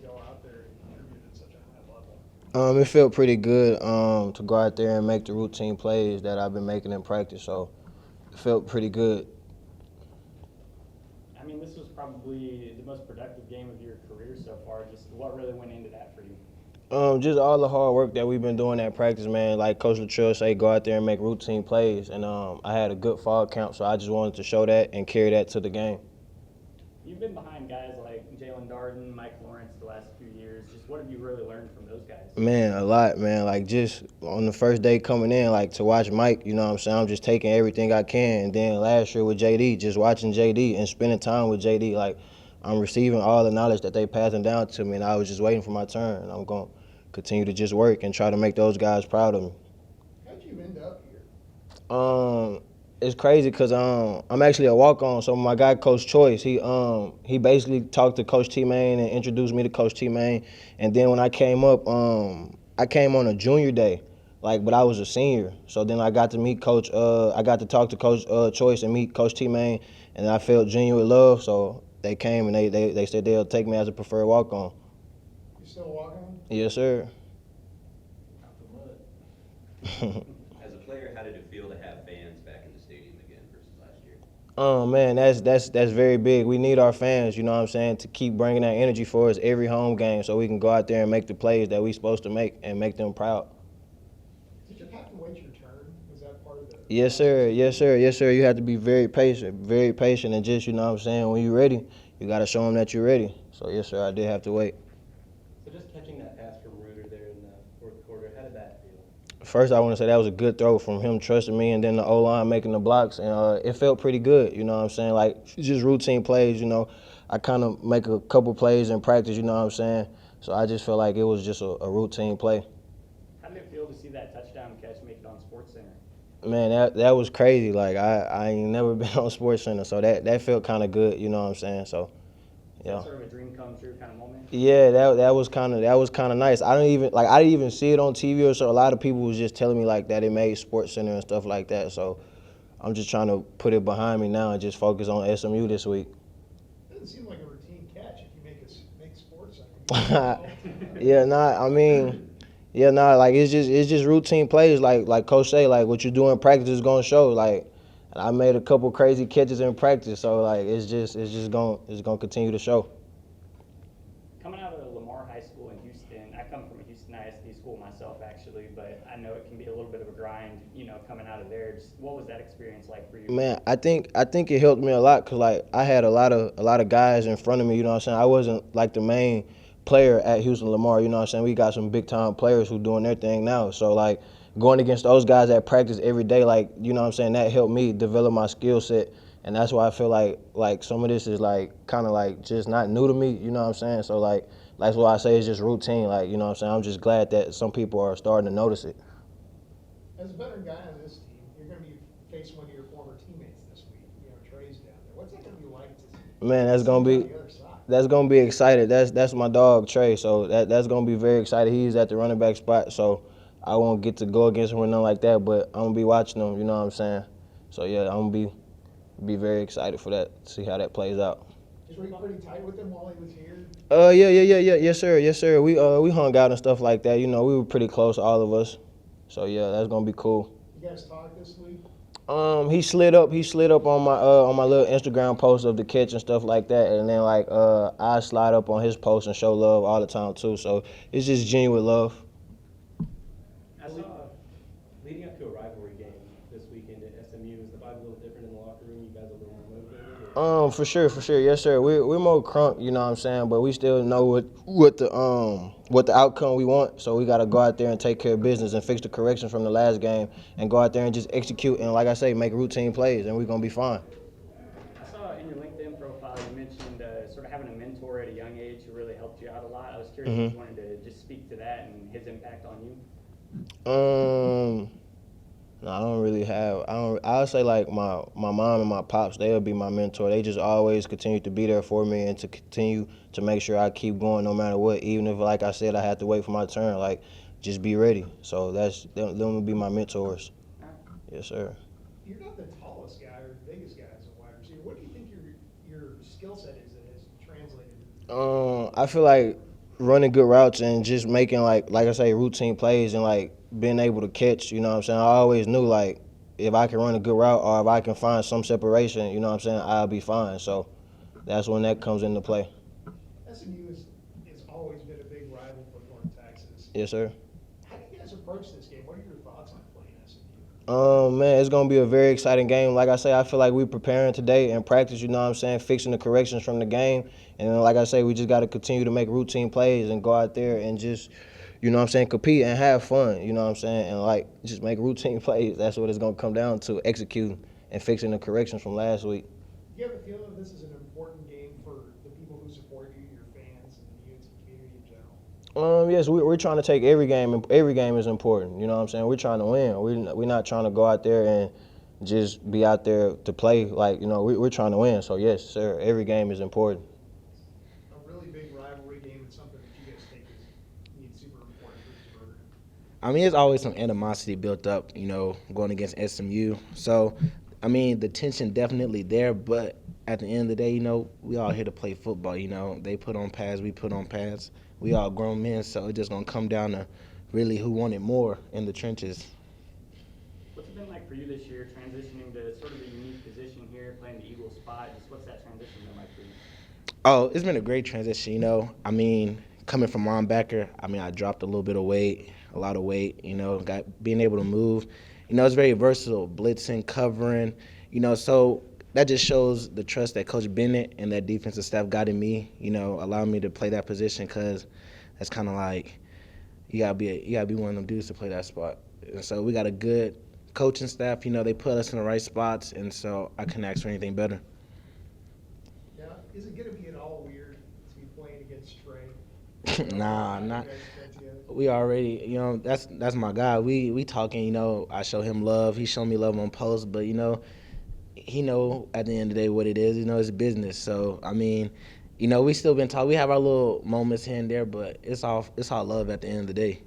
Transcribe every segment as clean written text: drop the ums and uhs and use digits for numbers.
go out there and contribute at such a high level? It felt pretty good to go out there and make the routine plays that I've been making in practice. So it felt pretty good. I mean, this was probably the most productive game of your career so far. Just what really went into that for you? Just all the hard work that we've been doing at practice, man. Like Coach Latrell say, go out there and make routine plays. And I had a good fall count, so I just wanted to show that and carry that to the game. You've been behind guys like Jalen Darden, Mike Lawrence the last few years. Just what have you really learned from those guys? Man, a lot, man. Like just on the first day coming in, like to watch Mike, you know what I'm saying? I'm just taking everything I can. And then last year with JD, just watching JD and spending time with JD, like I'm receiving all the knowledge that they passing down to me, and I was just waiting for my turn. And I'm going to continue to just work and try to make those guys proud of me. How'd you end up here? Um, it's crazy because I'm actually a walk on. So my guy Coach Choice, he basically talked to Coach T Main and introduced me to Coach T Main. And then when I came up, I came on a junior day, like, but I was a senior. So then I got to meet Coach. I got to talk to Coach Choice and meet Coach T Main, and I felt genuine love. So they came and they said they'll take me as a preferred walk on. You still walking? Yes, sir. Out the mud. As a player, how did it feel to have fans back in the stadium again versus last year? Oh man, that's very big. We need our fans, you know what I'm saying, to keep bringing that energy for us every home game, so we can go out there and make the plays that we supposed to make and make them proud. Did you have to wait your turn? Was that part of the Yes, sir. Yes, sir. Yes, sir. You have to be very patient, and just, you know what I'm saying, when you're ready, you got to show them that you're ready. So yes, sir, I did have to wait. So just catching that pass from Reuter there in the fourth quarter, how did that feel? First, I want to say that was a good throw from him trusting me, and then the O-line making the blocks, and it felt pretty good, you know what I'm saying? Like, just routine plays, you know. I kind of make a couple plays in practice, you know what I'm saying? So I just felt like it was just a routine play. How did it feel to see that touchdown catch make it on SportsCenter? Man, that was crazy. Like, I ain't never been on SportsCenter, so that felt kind of good, you know what I'm saying? So, Is yeah. that sort of a dream come true kind of moment? Yeah, that was kind of nice. I didn't even see it on TV or so. A lot of people was just telling me like that it made Sports Center and stuff like that. So I'm just trying to put it behind me now and just focus on SMU this week. It doesn't seem like a routine catch if you make sports. Yeah, nah. I mean, yeah, nah. Like it's just routine plays. Like Coach say, like what you do in practice is gonna show. Like I made a couple crazy catches in practice, so like it's gonna continue to show. Coming out of Lamar High School in Houston, I come from a Houston ISD school myself actually, but I know it can be a little bit of a grind, coming out of there. Just what was that experience like for you? Man, I think it helped me a lot because like I had a lot of guys in front of me. You know what I'm saying? I wasn't like the main player at Houston Lamar. You know what I'm saying? We got some big time players who doing their thing now. So like going against those guys at practice every day, like you know what I'm saying, that helped me develop my skill set. And that's why I feel like some of this is like kind of like just not new to me. You know what I'm saying? So like that's why I say it's just routine. Like you know what I'm saying? I'm just glad that some people are starting to notice it. As a veteran guy on this team, you're going to be facing one of your former teammates this week. Trey's down there. What's that going to be like Man, to that's see gonna him on be the other side? That's gonna be excited. That's my dog Trey. So that's gonna be very excited. He's at the running back spot, so I won't get to go against him or nothing like that. But I'm gonna be watching him. You know what I'm saying? So yeah, I'm gonna be very excited for that. See how that plays out. Were you pretty tight with him while he was here? Yeah. Yes, sir. We hung out and stuff like that. You know, we were pretty close, all of us. So yeah, that's gonna be cool. You guys talked this week? He slid up on my little Instagram post of the catch and stuff like that, and then like I slide up on his post and show love all the time too. So it's just genuine love. I saw Leading up to a rivalry game this weekend at SMU, is the vibe a little different in the locker room? You guys a little more motivated? For sure, yes sir. We're more crunk, you know what I'm saying, but we still know what the outcome we want. So we gotta go out there and take care of business and fix the corrections from the last game and go out there and just execute and like I say, make routine plays and we're gonna be fine. I saw in your LinkedIn profile you mentioned sort of having a mentor at a young age who really helped you out a lot. I was curious if you wanted to just speak to that and his impact on you. Um, no, I don't really have. I don't. I would say like my mom and my pops. They'll be my mentor. They just always continue to be there for me and to continue to make sure I keep going no matter what. Even if, like I said, I have to wait for my turn. Like, just be ready. So them will be my mentors. Yes, sir. You're not the tallest guy or the biggest guy as a wide receiver. What do you think your skill set is that has translated? I feel like running good routes and just making like I say, routine plays and like being able to catch. You know what I'm saying? I always knew like if I can run a good route or if I can find some separation, you know what I'm saying, I'll be fine. So that's when that comes into play. SMU has always been a big rival for North Texas. Yes, sir. How do you guys approach this game? What are your thoughts on playing SMU? Man, it's gonna be a very exciting game. Like I say, I feel like we're preparing today in practice. You know what I'm saying, fixing the corrections from the game, and then, like I say, we just got to continue to make routine plays and go out there and just, you know what I'm saying, compete and have fun. You know what I'm saying, and like just make routine plays. That's what it's gonna come down to: executing and fixing the corrections from last week. Do you have a feeling that this is an important game for the people who support you, your fans, and the UNC community in general? Yes, we're trying to take every game, and every game is important. You know what I'm saying? We're trying to win. We're not trying to go out there and just be out there to play. Like, you know, we're trying to win. So, yes, sir, every game is important. A really big rivalry game and something that you guys think is super important for this program. I mean, there's always some animosity built up, you know, going against SMU. So, I mean, the tension definitely there, but at the end of the day, you know, we all here to play football, you know. They put on pads, we put on pads. We all grown men, so it's just going to come down to really who wanted more in the trenches. What's it been like for you this year, transitioning to sort of a unique position here, playing the Eagle spot? Just what's that transition been like for you? Oh, it's been a great transition, you know. I mean, coming from linebacker, I mean, I dropped a little bit of weight, a lot of weight, you know, being able to move. You know, it's very versatile, blitzing, covering, you know, so that just shows the trust that Coach Bennett and that defensive staff got in me, you know, allowing me to play that position because that's kind of like you gotta be one of them dudes to play that spot. And so we got a good coaching staff, you know, they put us in the right spots, and so I couldn't ask for anything better. Yeah, is it going to be at all weird to be playing against Trey? Nah, You not. guys fit together? We already, you know, that's my guy. We talking, you know. I show him love. He show me love on post, but you know, he know at the end of the day what it is. You know, it's business. So I mean, you know, we still been talking. We have our little moments here and there, but it's all love at the end of the day.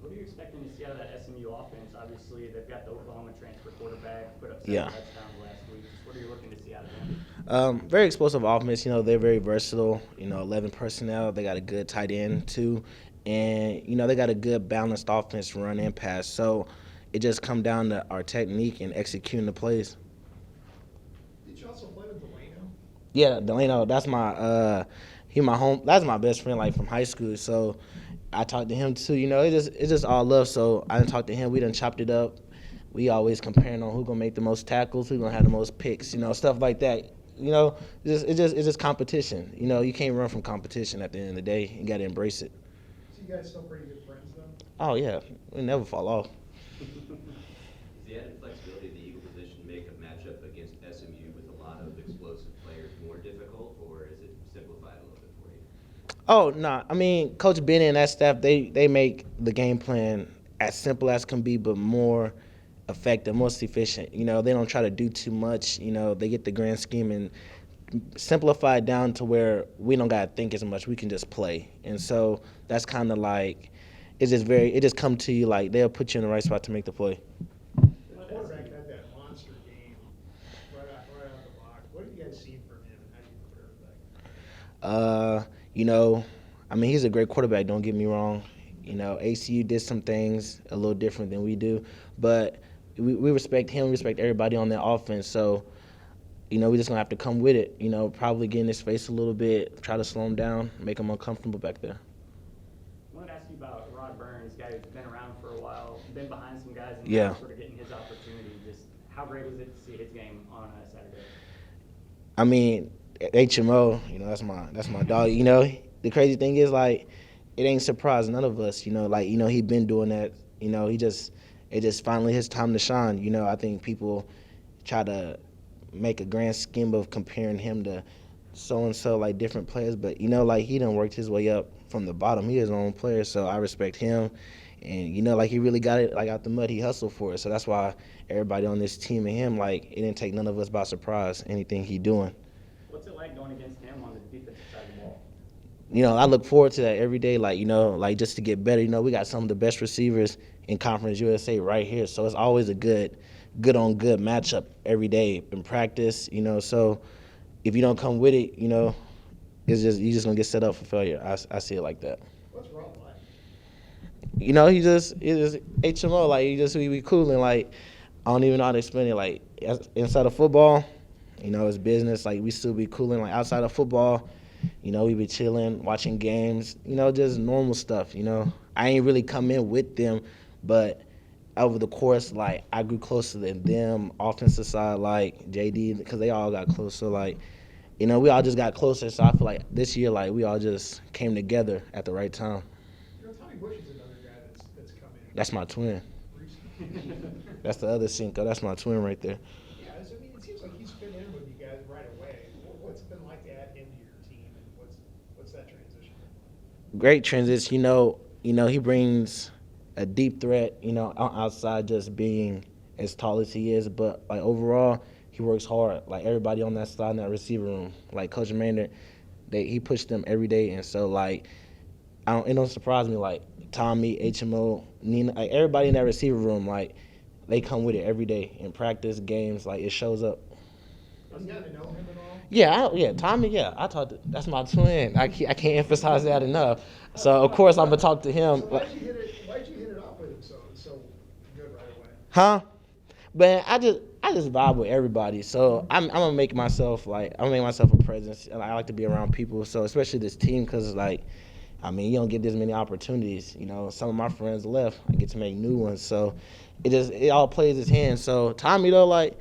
What are you expecting to see out of that SMU offense? Obviously, they've got the Oklahoma transfer quarterback, put up 7 Yeah. touchdowns last week. Just what are you looking to see out of them? Very explosive offense. You know, they're very versatile. You know, 11 personnel. They got a good tight end too, and you know they got a good balanced offense, run and pass. So it just come down to our technique and executing the plays. Did you also play with Delano? Yeah, Delano. That's my that's my best friend, like from high school. So I talked to him too. You know, it's just all love. So I done talked to him. We done chopped it up. We always comparing on who gonna make the most tackles, who gonna have the most picks. You know, stuff like that. You know, it's just competition. You know, you can't run from competition. At the end of the day, you got to embrace it. So you guys still pretty good friends though? Oh yeah, we never fall off. Is the added flexibility of the Eagle position make a matchup against SMU with a lot of explosive players more difficult, or is it simplified a little bit for you? Oh no, I mean Coach Benny and that staff, they make the game plan as simple as can be, but more effective, most efficient. You know, they don't try to do too much. You know, they get the grand scheme and simplify it down to where we don't gotta think as much. We can just play, and so that's kind of like it just come to you like they'll put you in the right spot to make the play. The quarterback had that monster game right out the box. What have you guys seen from him and how do you prepare for that? You know, I mean he's a great quarterback. Don't get me wrong. You know, ACU did some things a little different than we do, but we respect him, respect everybody on that offense. So, you know, we just gonna have to come with it. You know, probably get in his face a little bit, try to slow him down, make him uncomfortable back there. I wanted to ask you about Rod Burns, guy who's been around for a while, been behind some guys, and Yeah. sort of getting his opportunity. Just how great was it to see his game on Saturday? I mean, HMO, you know, that's my dog. You know, the crazy thing is like, it ain't surprised none of us. You know, like he been doing that. You know, it just finally his time to shine. You know, I think people try to make a grand scheme of comparing him to so and so like different players, but you know, like he done worked his way up from the bottom. He is his own player, so I respect him. And you know, like he really got it like out the mud. He hustled for it, so that's why everybody on this team and him, like it didn't take none of us by surprise. Anything he doing. What's it like going against him on the defensive side of the ball? You know, I look forward to that every day. Like you know, like just to get better. You know, we got some of the best receivers in Conference USA right here, so it's always a good on good matchup every day in practice. You know, so if you don't come with it, you know, it's just you just gonna get set up for failure. I see it like that. What's wrong with that? You know, he just HMO, like we be cooling, like I don't even know how to explain it. Like inside of football, you know, it's business. Like we still be cooling. Like outside of football, you know, we be chilling, watching games. You know, just normal stuff. You know, I ain't really come in with them, but over the course, like I grew closer to them. Offensive side, like JD, because they all got closer. Like, you know, we all just got closer. So I feel like this year, like we all just came together at the right time. You know, Tommy Bush is another guy that's come in. That's my twin. recently. That's the other Cinco. That's my twin right there. Yeah, I mean, it seems like he's fit in with you guys right away. What's it been like to add him to your team, and what's that transition been like? Great transition. You know, he brings a deep threat. You know, outside just being as tall as he is, but like overall, he works hard. Like everybody on that side in that receiver room, like Coach Maynard, he pushed them every day, and so like, it don't surprise me. Like Tommy, HMO, Nina, like everybody in that receiver room, like they come with it every day in practice, games. Like it shows up. Have you gotten to know him at all? Yeah, Tommy. Yeah, that's my twin. I can't emphasize that enough. So of course I'm gonna talk to him. So why'd you hit it off with him so good right away? Huh? But I just vibe with everybody. So I'm gonna make myself a presence, and I like to be around people. So especially this team, because like, I mean, you don't get this many opportunities. You know, some of my friends left. I get to make new ones. So it all plays his hand. So Tommy though, like,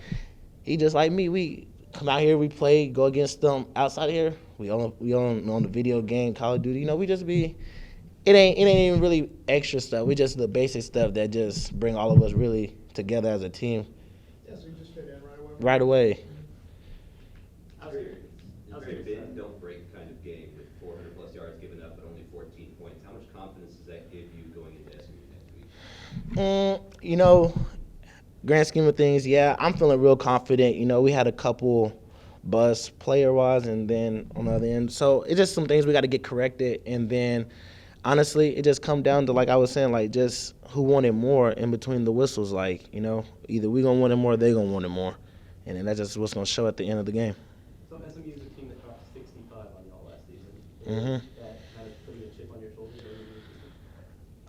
he just like me. We come out here, we play, go against them. Outside of here, we on the video game, Call of Duty. You know, we just be. It ain't even really extra stuff. We just the basic stuff that just bring all of us really together as a team. Yeah, so you just fit in right away? Right away. Very bend, don't break kind of game with 400 plus yards given up, but only 14 points. How much confidence does that give you going into SMU next week? You know, grand scheme of things, yeah, I'm feeling real confident. You know, we had a couple busts player-wise, and then on the other end. So it's just some things we got to get corrected. And then, honestly, it just come down to, like I was saying, like just who wanted more in between the whistles. Like, you know, either we going to want it more or they going to want it more. And then that's just what's going to show at the end of the game. So SMU is a team that dropped 65 on y'all last season. Mhm. That kind of putting a chip on your shoulder.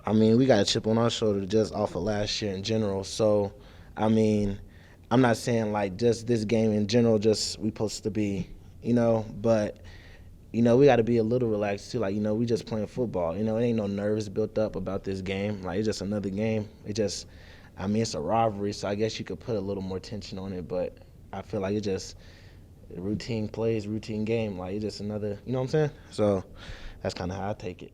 I mean, we got a chip on our shoulder just off of last year in general. So, I mean, I'm not saying like just this game in general, just we supposed to be, you know, but, you know, we got to be a little relaxed too. Like, you know, we just playing football. You know, it ain't no nerves built up about this game. Like, it's just another game. It's a rivalry, so I guess you could put a little more tension on it, but I feel like it's just routine plays, routine game. Like, it's just another, you know what I'm saying? So that's kind of how I take it.